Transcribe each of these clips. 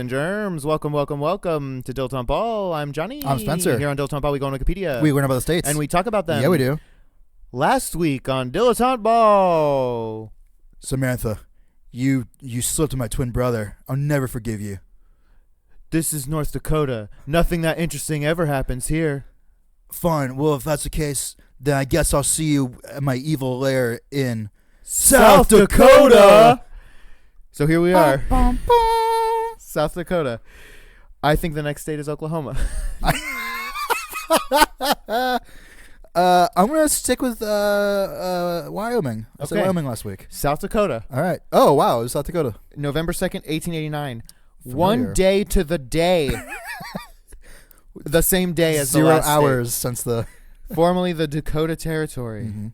And germs, welcome to Dilettante Ball. I'm Johnny. I'm Spencer. Here on Dilettante Ball, we go on Wikipedia. We learn about the states. And we talk about them. Yeah, we do. Last week on Dilettante Ball. Samantha, you slipped to my twin brother. I'll never forgive you. This is North Dakota. Nothing that interesting ever happens here. Fine. Well, if that's the case, then I guess I'll see you at my evil lair in South Dakota. So here we are. South Dakota. I think the next state is Oklahoma. I'm going to stick with Wyoming. I said Wyoming last week. South Dakota. All right. Oh, wow. It was South Dakota. November 2nd, 1889. Familiar. 1 day to the day. The same day as the 0 last hours state. since the... Formerly the Dakota Territory. Mm-hmm.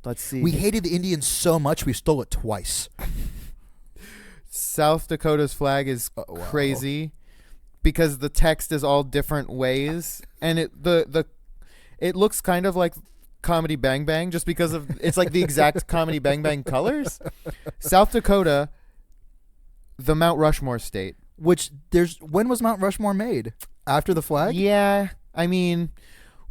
Let's see. We hated the Indians so much we stole it twice. South Dakota's flag is crazy because the text is all different ways, and it looks kind of like Comedy Bang Bang just because of it's like the exact Comedy Bang Bang colors. South Dakota, the Mount Rushmore state. When was Mount Rushmore made? After the flag? Yeah, I mean,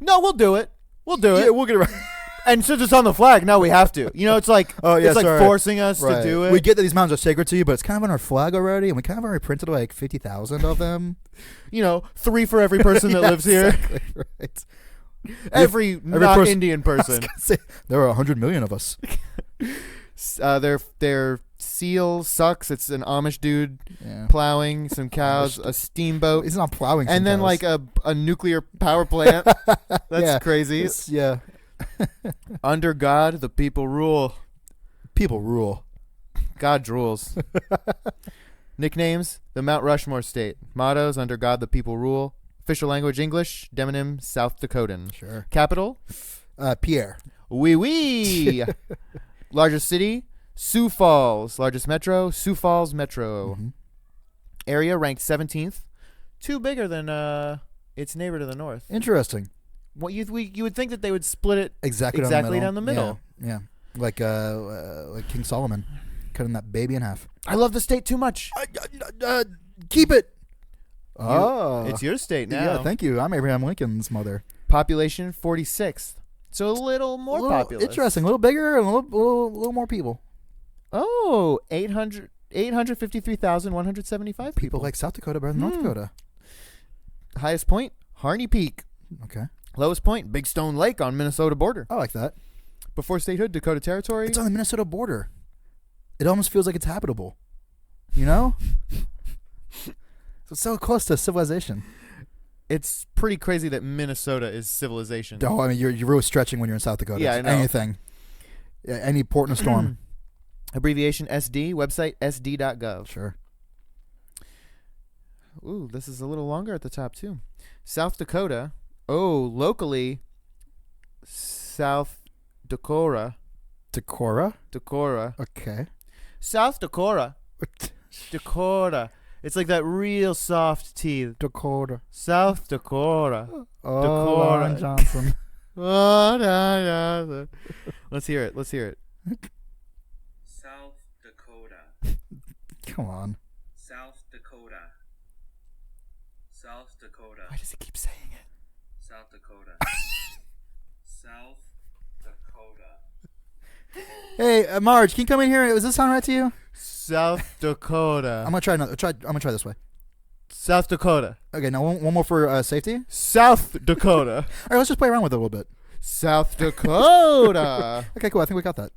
no, we'll do it. We'll do it. Yeah, we'll get it right. And since it's on the flag, now we have to. You know, it's like forcing us to do it. We get that these mountains are sacred to you, but it's kind of on our flag already, and we kind of already printed like 50,000 of them. 3 for every person that lives here. Exactly right. Every Indian person. There are 100 million of us. Their seal sucks. It's an Amish dude Yeah. plowing some cows, a steamboat. He's not plowing some and then cows. like a nuclear power plant. That's crazy. Yeah. Under God, the people rule. People rule. God drools. Nicknames: the Mount Rushmore state. Mottos: under God, the people rule. Official language: English. Demonym: South Dakotan. Sure. Capital: Pierre. Wee wee. Largest city: Sioux Falls. Largest metro: Sioux Falls Metro. Mm-hmm. Area ranked 17th. Two bigger than its neighbor to the north. Interesting. Well, you would think that they would split it Exactly down the middle. Yeah. Like King Solomon, cutting that baby in half. I love the state too much. Keep it. It's your state now. Yeah, thank you. I'm Abraham Lincoln's mother. Population 46th. So a little more populous. Interesting. A little bigger and a little more people. Oh, 853,175 People like South Dakota better than North Dakota. Highest point, Harney Peak. Okay. Lowest point, Big Stone Lake on Minnesota border. I like that. Before statehood, Dakota Territory. It's on the Minnesota border. It almost feels like it's habitable. You know? It's so close to civilization. It's pretty crazy that Minnesota is civilization. Oh, I mean, you're really stretching when you're in South Dakota. Yeah, I know. Anything. Yeah, any port in a storm. Abbreviation SD, website sd.gov. Sure. Ooh, this is a little longer at the top, too. South Dakota. Oh, locally, South Dakota. Dakota? Dakota. Okay. South Dakota. Dakota. It's like that real soft T. Dakota. South Dakota. Oh, Dakota. Lauren Johnson. Let's hear it. South Dakota. Come on. South Dakota. South Dakota. Why does he keep saying it? South Dakota. South Dakota. Hey, Marge, can you come in here? Does this sound right to you? South Dakota. I'm gonna try another. I'm gonna try this way. South Dakota. Okay, now one more for safety. South Dakota. All right, let's just play around with it a little bit. South Dakota. Okay, cool. I think we got that.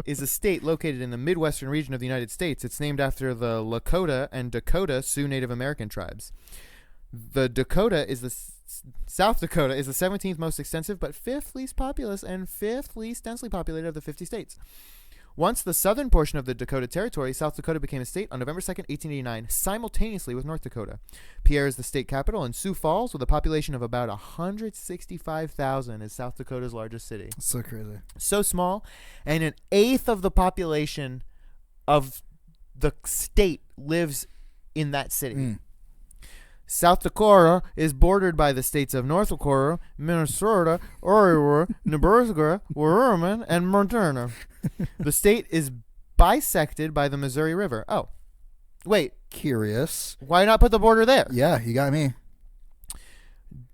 Is a state located in the Midwestern region of the United States. It's named after the Lakota and Dakota Sioux Native American tribes. South Dakota is the 17th most extensive, but 5th least populous and 5th least densely populated of the 50 states. Once the southern portion of the Dakota Territory, South Dakota became a state on November 2nd, 1889, simultaneously with North Dakota. Pierre is the state capital, and Sioux Falls, with a population of about 165,000, is South Dakota's largest city. That's so crazy. So small, and 1/8 of the population of the state lives in that city. South Dakota is bordered by the states of North Dakota, Minnesota, Iowa, Nebraska, Wyoming, and Montana. The state is bisected by the Missouri River. Oh, wait. Curious. Why not put the border there? Yeah, you got me.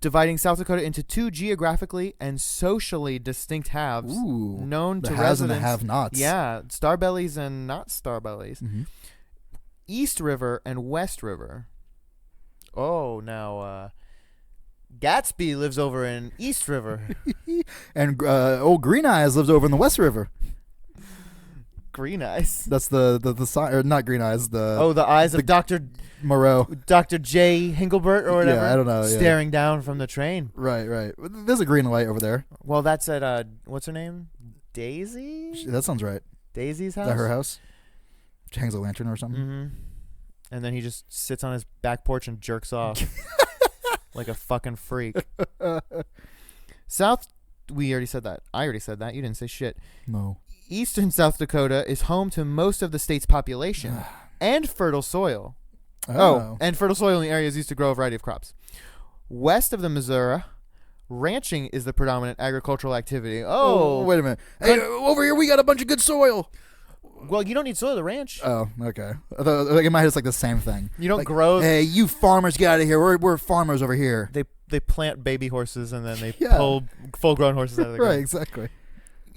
Dividing South Dakota into two geographically and socially distinct halves, Ooh, known the to haves and the residents. have-nots. Yeah, Starbellies and not Starbellies. Mm-hmm. East River and West River. Oh, now Gatsby lives over in East River. And old Green Eyes lives over in the West River. Green Eyes. That's the sign, or not Green Eyes. The eyes of Dr. Moreau. Dr. J. Hingelbert or whatever. Yeah, I don't know. Yeah. Staring down from the train. Right. There's a green light over there. Well, that's at what's her name? Daisy. That sounds right. Daisy's Is house. that her house? She hangs a lantern or something. Mm-hmm. And then he just sits on his back porch and jerks off like a fucking freak. South. We already said that. I already said that. You didn't say shit. No. Eastern South Dakota is home to most of the state's population and fertile soil. And fertile soil in the area is used to grow a variety of crops. West of the Missouri, ranching is the predominant agricultural activity. Oh, wait a minute. Hey, over here we got a bunch of good soil. well, you don't need soil to ranch. Oh, okay. Like in my head, it's like the same thing. You don't like, grow. Hey, you farmers, get out of here. We're farmers over here. They plant baby horses and then they Yeah. pull full-grown horses out of the ground. Right, exactly.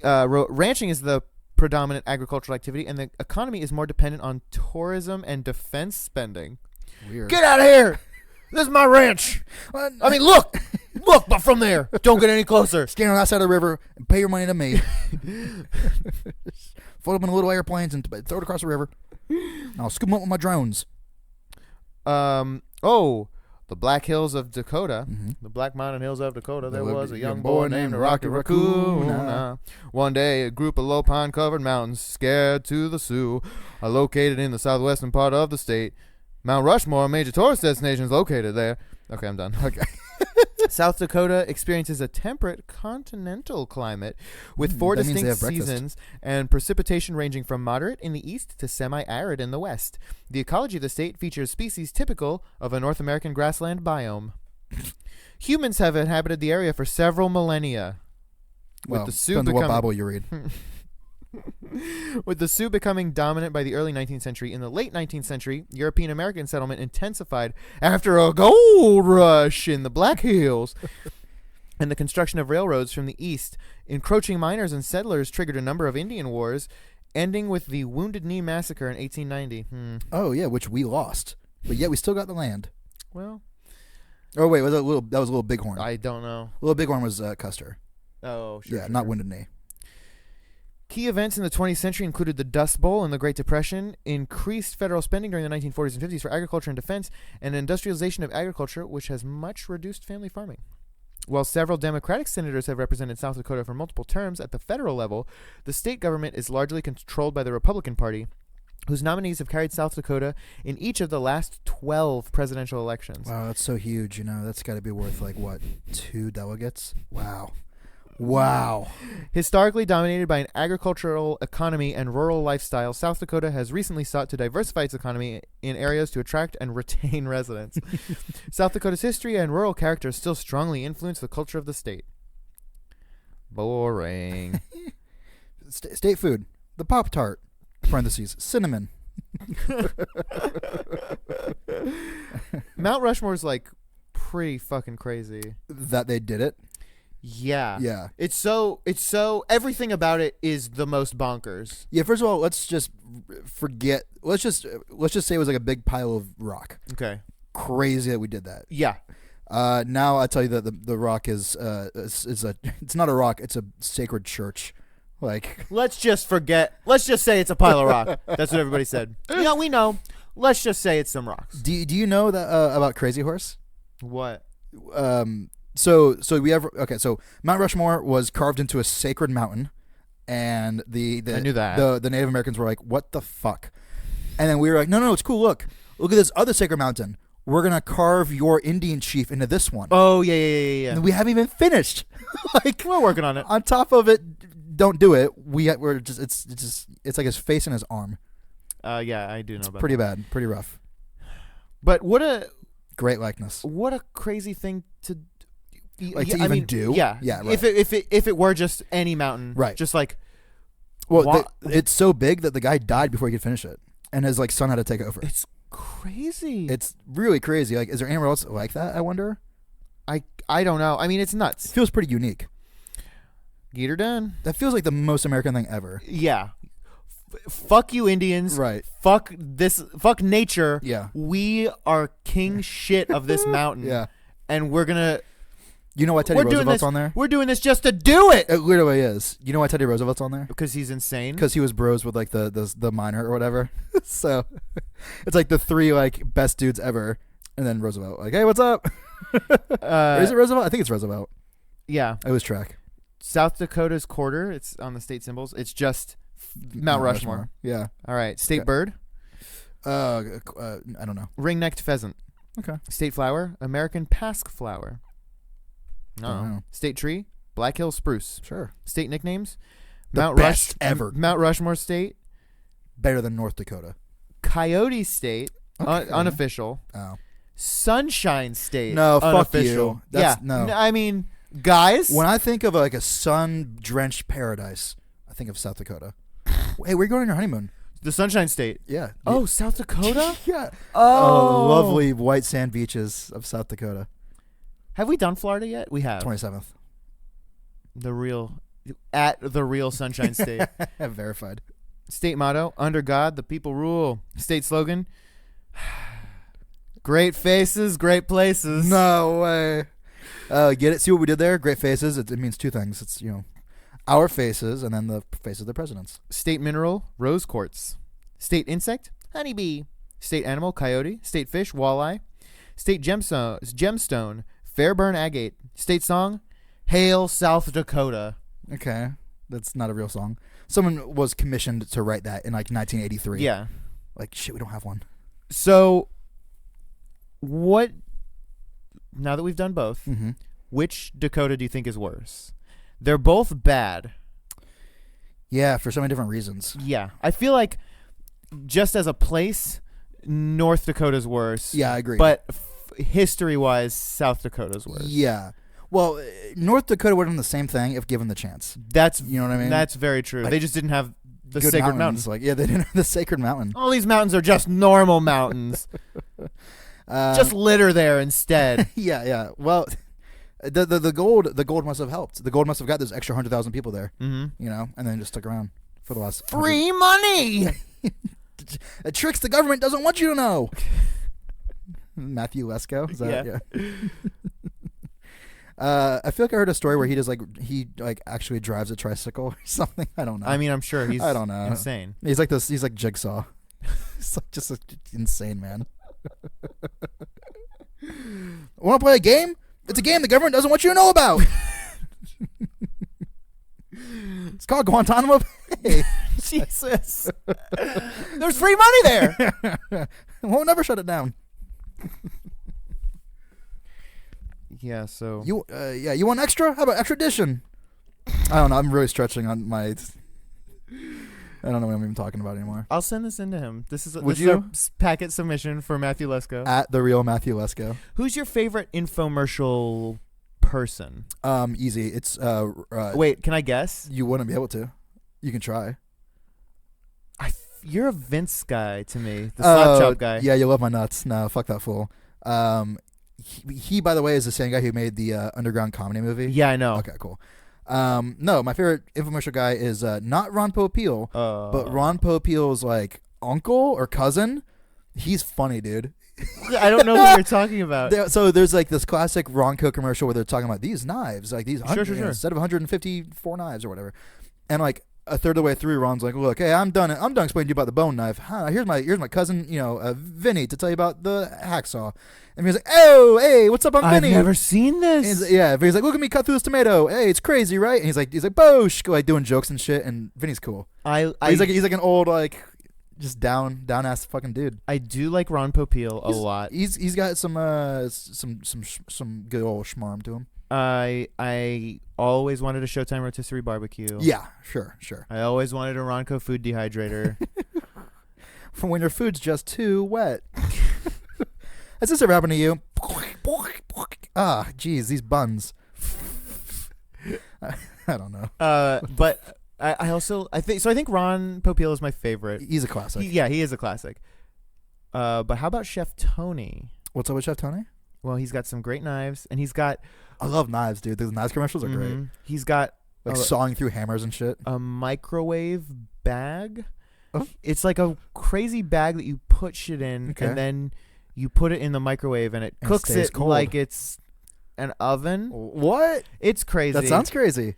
Ranching is the predominant agricultural activity, and the economy is more dependent on tourism and defense spending. Weird. Get out of here! This is my ranch. I mean, look, but from there, don't get any closer. Stand on that side of the river and pay your money to me. Float up in little airplanes and throw it across the river. And I'll scoop them up with my drones. The Black Hills of Dakota, the Black Mountain Hills of Dakota, there was a young boy named Rocky Raccoon. One day, a group of low pine-covered mountains, scared to the Sioux, are located in the southwestern part of the state. Mount Rushmore, a major tourist destination, is located there. Okay, I'm done. Okay. South Dakota experiences a temperate continental climate with four that means they distinct have breakfast. seasons and precipitation ranging from moderate in the east to semi-arid in the west. The ecology of the state features species typical of a North American grassland biome. Humans have inhabited the area for several millennia. Well, the Sioux depends on what becoming- Bible you read. With the Sioux becoming dominant by the early 19th century, in the late 19th century, European American settlement intensified after a gold rush in the Black Hills. And the construction of railroads from the east, encroaching miners and settlers triggered a number of Indian wars, ending with the Wounded Knee Massacre in 1890. Oh, yeah, which we lost. But yet we still got the land. Well, Oh, wait, that was a little Bighorn. I don't know. Little Bighorn was Custer. Oh, sure. Yeah, sure, not sure. Wounded Knee. Key events in the 20th century included the Dust Bowl and the Great Depression, increased federal spending during the 1940s and 50s for agriculture and defense, and industrialization of agriculture, which has much reduced family farming. While several Democratic senators have represented South Dakota for multiple terms at the federal level, the state government is largely controlled by the Republican Party, whose nominees have carried South Dakota in each of the last 12 presidential elections. Wow, that's so huge. That's got to be worth, 2 delegates? Wow. Historically dominated by an agricultural economy and rural lifestyle, South Dakota has recently sought to diversify its economy in areas to attract and retain residents. South Dakota's history and rural character still strongly influence the culture of the state. Boring. State food. The Pop-Tart. Parentheses. Cinnamon. Mount Rushmore's pretty fucking crazy. That they did it? Yeah. Yeah. It's so everything about it is the most bonkers. Yeah, first of all, let's just forget. Let's just say it was like a big pile of rock. Okay. Crazy that we did that. Yeah. Now I tell you that the rock is it's not a rock, it's a sacred church. Let's just say it's a pile of rock. That's what everybody said. Yeah, we know. Let's just say it's some rocks. Do you know that about Crazy Horse? What? So Mount Rushmore was carved into a sacred mountain, and the I knew that. the Native Americans were like, "What the fuck?" And then we were like, "No, it's cool. Look at this other sacred mountain. We're gonna carve your Indian chief into this one." Oh yeah. And we haven't even finished. We're working on it. On top of it, don't do it. We're just it's like his face and his arm. Yeah, I do know about Pretty that. bad, pretty rough. But what a Great crazy thing to do. Yeah, Yeah. yeah. Right. If it were just any mountain, Right. Just Well, Wha- it's so big that the guy died before he could finish it, and his like son had to take over. It's crazy. It's really crazy. Like, is there anywhere else like that? I wonder. I don't know. I mean, it's nuts. It feels pretty unique. Get her done. That feels like the most American thing ever. Yeah. Fuck you, Indians. Right. Fuck this. Fuck nature. Yeah. We are king shit of this mountain. Yeah. And we're gonna. You know why Teddy Roosevelt's on there? We're doing this just to do it. It literally is. You know why Teddy Roosevelt's on there? Because he's insane. Because he was bros with like the miner or whatever. So it's like the 3 like best dudes ever, and then Roosevelt like, hey, what's up? Or is it Roosevelt? I think it's Roosevelt. Yeah. I was track. South Dakota's quarter. It's on the state symbols. It's just Mount Rushmore. Yeah. All right. State Okay. bird. I don't know. Ring-necked pheasant. Okay. State flower. American pasque flower. Don't No. know. State tree. Black Hill spruce. Sure. State nicknames. The best ever. Mount Rushmore State. Better than North Dakota. Coyote State. Okay. Unofficial. Oh. Sunshine State. No, fuck unofficial. you. That's, yeah. no. I mean, guys. When I think of like a sun-drenched paradise, I think of South Dakota. Hey, where are you going on your honeymoon? The Sunshine State. Yeah. Oh, South Dakota? Yeah. Oh. the lovely white sand beaches of South Dakota. Have we done Florida yet? We have. 27th. The real Sunshine State. Verified. State motto, under God, the people rule. State slogan, great faces, great places. No way. Get it? See what we did there? Great faces. It means 2 things. It's, our faces and then the faces of the presidents. State mineral, rose quartz. State insect, honeybee. State animal, coyote. State fish, walleye. State gemstone, Fairburn agate. State song, Hail South Dakota. Okay. That's not a real song. Someone was commissioned to write that in like 1983. Yeah. Like, shit, we don't have one. So, now that we've done both, Mm-hmm. which Dakota do you think is worse? They're both bad. Yeah, for so many different reasons. Yeah. I feel like just as a place, North Dakota's worse. Yeah, I agree. But history-wise, South Dakota's worse. Yeah. Well, North Dakota would have done the same thing if given the chance. That's You know what I mean? That's very true. Like, they just didn't have the Good sacred mountains. mountains. Like, yeah, they didn't have the sacred mountain. All these mountains are just normal mountains. Just litter there instead. Yeah. Well, the gold must have helped. The gold must have got those extra 100,000 people there. Mm-hmm. And then just stuck around for the last Free money. It tricks the government doesn't want you to know. Matthew Lesko. Is that, yeah. I feel like I heard a story where he actually drives a tricycle or something. I don't know. I mean, I'm sure he's I don't know. insane. He's like this. He's like Jigsaw. He's like just an insane man. Want to play a game? It's a game the government doesn't want you to know about. It's called Guantanamo Bay. Jesus. There's free money there. We'll never shut it down. Yeah, so You want extra? How about extradition? I don't know. I'm really stretching on my. I don't know what I'm even talking about anymore. I'll send this in to him. This is Would our you? packet submission for Matthew Lesko. At the real Matthew Lesko. Who's your favorite infomercial person? Easy. It's Wait, can I guess? You wouldn't be able to. You can try. You're a Vince guy to me, the slap chop guy. Yeah, you love my nuts. No, fuck that fool. He by the way is the same guy who made the underground comedy movie. Yeah, I know. Okay, cool. No, my favorite infomercial guy is not Ron Popeil, but Ron Popeil's like uncle or cousin. He's funny, dude. I don't know who you're talking about. So there's like this classic Ronco commercial where they're talking about these knives, like these Sure. instead of 154 knives or whatever, and like a third of the way through, Ron's like, "Look, hey, I'm done explaining to you about the bone knife. Here's my cousin, Vinny, to tell you about the hacksaw." And he's like, "Oh, hey, what's up, I'm I've Vinny." never seen this. But he's like, "Look at me cut through this tomato. Hey, it's crazy, right?" And he's like, "Bosh," like doing jokes and shit. And Vinny's cool. He's like an old like just down ass fucking dude. I do like Ron Popeil a lot. He's got some good old schmarm to him. I always wanted a Showtime rotisserie barbecue. Yeah, sure. I always wanted a Ronco food dehydrator. For when your food's just too wet. Has this ever happened to you? Ah, geez, these buns. I don't know. But I think Ron Popeil is my favorite. He's a classic. He is a classic. But how about Chef Tony? What's up with Chef Tony? Well, he's got some great knives, and he's got. I love knives, dude. Those knives commercials are great. He's got Like sawing through hammers and shit. a microwave bag. Oh. It's like a crazy bag that you put shit in, Okay. and then you put it in the microwave, and it And it cooks stays it cold. like it's an oven. What? It's crazy. That sounds crazy.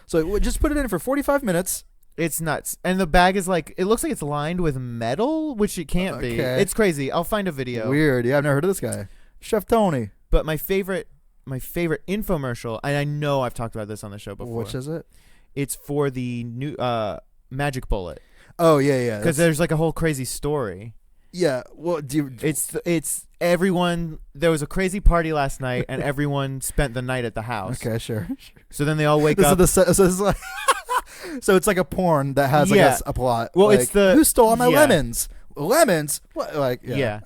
So just put it in for 45 minutes. It's nuts. And the bag is like, it looks like it's lined with metal, which it can't be. Okay. It's crazy. I'll find a video. Weird. Yeah, I've never heard of this guy. Chef Tony. But my favorite infomercial, and I know I've talked about this on the show before. Which is it? It's for the new Magic Bullet. Oh, yeah. Because there's like a whole crazy story. Yeah. Well, It's everyone. There was a crazy party last night, and everyone spent the night at the house. Okay, sure. So then they all wake This up. is so this is like so it's like a porn that has like Yeah. a plot. Well, like, it's the- who stole all my yeah. lemons? Lemons? What? Like Yeah.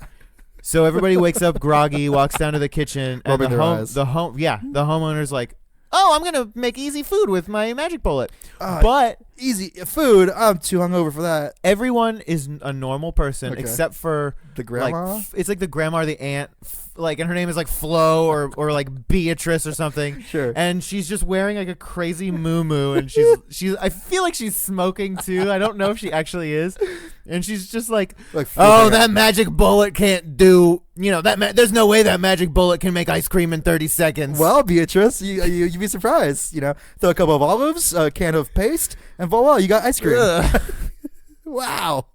So everybody wakes up groggy, walks down to the kitchen, and Rubbing the their eyes. the homeowner's like, "Oh, I'm gonna make easy food with my Magic Bullet." Uh, But easy food. I'm too hungover for that. everyone is a normal person Okay. except for The grandma. like it's like the grandma or the aunt, like, and her name is like Flo or like Beatrice or something. Sure. And she's just wearing like a crazy moo and she's I feel like she's smoking too. I don't know if she actually is. And she's just like, Like, "Oh, that magic bullet can't do, there's no way that magic bullet can make ice cream in 30 seconds." Well, Beatrice, you'd be surprised. Throw a couple of olives, a can of paste, and voila, you got ice cream. Ugh. Wow.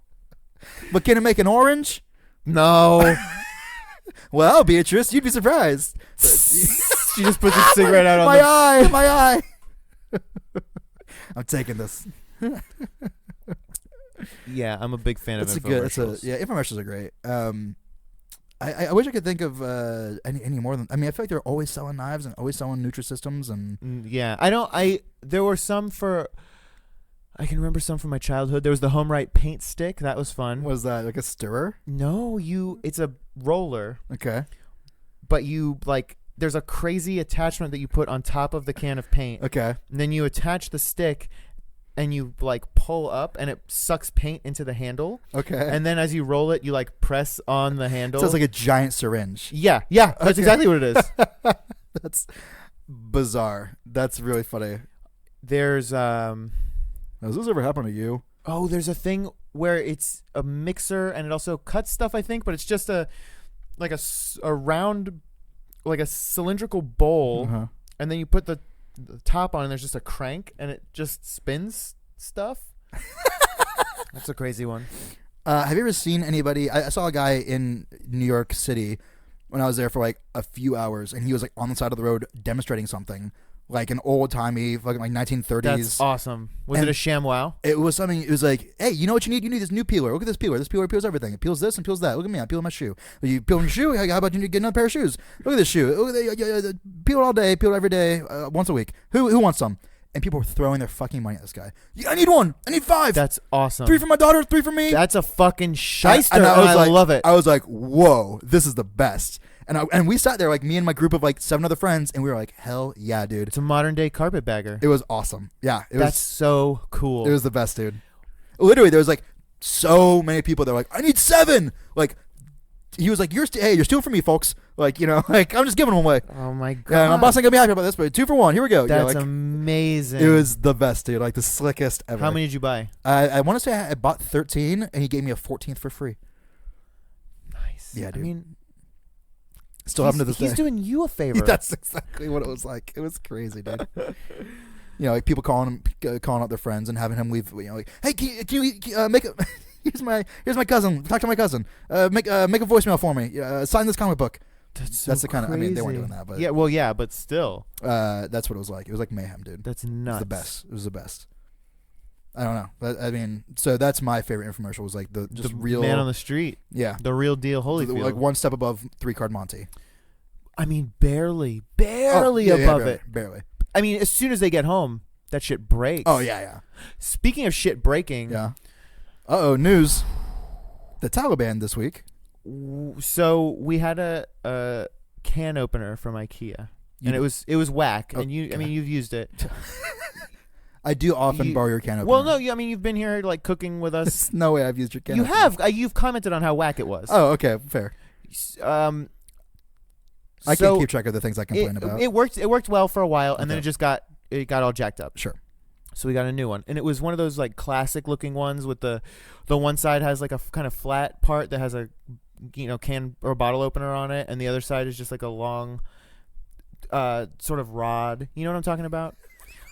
But can it make an orange? No. Well, Beatrice, you'd be surprised. She just puts a cigarette out on my the eye. I'm taking this. Yeah, I'm a big fan of infomercials. Infomercials are great. I wish I could think of any more than. I feel like they're always selling knives and always selling Nutrisystems and. Yeah, there were some I can remember some from my childhood. There was the Home Right paint stick. That was fun. Was that like a stirrer? No, it's a roller, Okay. but there's a crazy attachment that you put on top of the can of paint. Okay. And then you attach the stick and you pull up and it sucks paint into the handle. Okay. And then as you roll it, you press on the handle. So it's like a giant syringe. Yeah, that's Okay. exactly what it is. That's bizarre. That's really funny. There's Has this ever happened to you? there's a thing where it's a mixer and it also cuts stuff, I think, but it's just a round, like a cylindrical bowl, Uh-huh. and then you put the top on and there's just a crank and it just spins stuff. That's a crazy one. Have you ever seen anybody? I saw a guy in New York City when I was there for a few hours, and he was on the side of the road demonstrating something, like an old timey, fucking 1930s. That's awesome. Was it a ShamWow? It was something. It was like, hey, you know what you need? You need this new peeler. Look at this peeler. This peeler peels everything. It peels this and peels that. Look at me. I'm peeling my shoe. You peel your shoe? How about you get another pair of shoes? Look at this shoe. Look at peel it all day. Peel it every day. Once a week. Who wants some? And people were throwing their fucking money at this guy. Yeah, I need one. I need 5. That's awesome. 3 for my daughter. 3 for me. That's a fucking shyster. And I love it. I was like, whoa, this is the best. And we sat there, me and my group of 7 other friends, and we were like, hell yeah, dude. It's a modern day carpetbagger. It was awesome. Yeah, That's so cool. It was the best, dude. Literally, there was so many people that were like, I need 7. He was like, you're stealing from me, folks. I'm just giving them away. Oh my god. Yeah, my boss ain't gonna be happy about this, but 2 for 1. Here we go. That's amazing. It was the best, dude. The slickest ever. How many did you buy? I want to say I bought 13, and he gave me a 14th for free. Nice. Yeah, dude. I mean, Still having to this he's day. doing you a favor. That's exactly what it was like. It was crazy, dude. People calling out their friends and having him leave. Hey, can you make a? here's my cousin. Talk to my cousin. Make a voicemail for me. Sign this comic book. That's the kind of. I mean, they weren't doing that, but but still, that's what it was like. It was like mayhem, dude. That's It nuts. was the best. It was the best. I don't know, but I mean, so that's my favorite infomercial. Was the real man on the street. Yeah, The real deal. Holyfield. one step above 3-card Monty. I mean, barely above it. Barely. I mean, as soon as they get home, that shit breaks. Oh yeah. Speaking of shit breaking, Yeah. News. The Taliban this week. So we had a can opener from IKEA, and it was whack. And I mean, you've used it. I do often borrow your can opener. Well, no, I mean you've been here like cooking with us. There's no way I've used your can. You opener. have. You've commented on how whack it was. Oh, okay, fair. I So can keep track of the things I complain about. It worked well for a while, and then Okay. it got all jacked up. Sure. So we got a new one, and it was one of those like classic looking ones with the one side has like a kind of flat part that has a can or bottle opener on it, and the other side is just like a long sort of rod. You know what I'm talking about?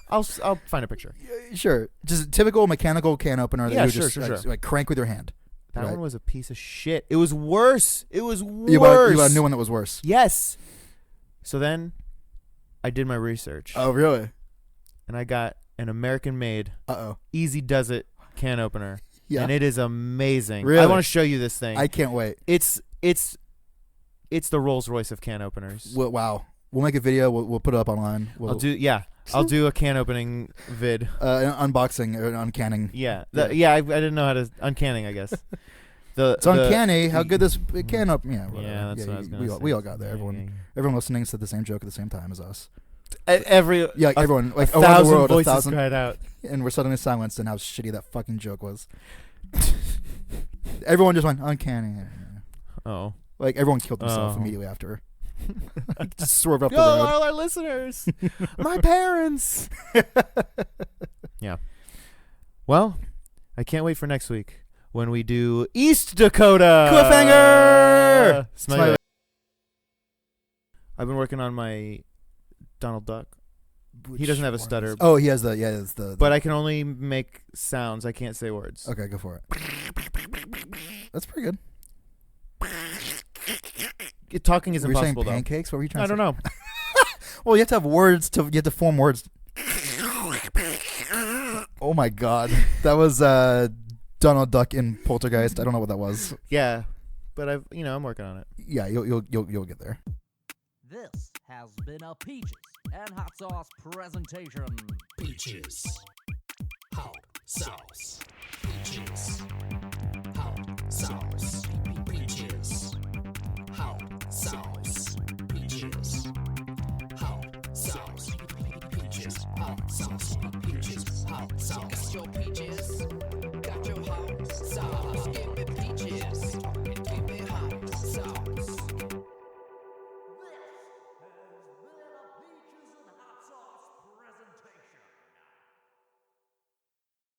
I'll find a picture. Sure. Just a typical mechanical can opener that Yeah, you sure, just sure. like crank with your hand. That Right. one was a piece of shit. It was worse. It was worse. You bought a new one that was worse. Yes. So then I did my research, Oh, really? and I got an American-made Uh-oh. Easy Does It can opener. Yeah. And it is amazing. Really? I want to show you this thing. I can't wait. It's the Rolls Royce of can openers. Wow. We'll make a video. We'll put it up online. I'll do a can opening vid. An unboxing or an uncanning. Yeah. Yeah. I didn't know how to uncanning, I guess. It's uncanny how good this can up. Yeah, whatever. Yeah, that's what I was gonna say. We all got there. Yeah. Everyone listening said the same joke at the same time as us. Every Yeah, everyone like a around the thousand world, voices cried out. and we're suddenly silenced and how shitty that fucking joke was. Everyone just went uncanny. Oh. Like everyone killed themselves Oh. immediately after. Just swerved off Yo, the road. all our listeners, my parents. Yeah. Well, I can't wait for next week when we do East Dakota. Cliffhanger! Smiley. I've been working on my Donald Duck, He doesn't have a stutter. Oh, he has the. but I can only make sounds. I can't say words. Okay, go for it. That's pretty good. Talking is Were you saying impossible, though. pancakes? What were you trying I to say? don't know. Well, you have to have words you have to form words. Oh my god. That was Donald Duck in Poltergeist. I don't know what that was. Yeah, but I'm working on it. Yeah, you'll get there. This has been a Peaches and Hot Sauce presentation. Peaches. Hot sauce. Peaches. Hot sauce. Peaches. Hot sauce. Peaches. Hot sauce. Peaches. Hot sauce. Peaches. Hot sauce. Got your peaches.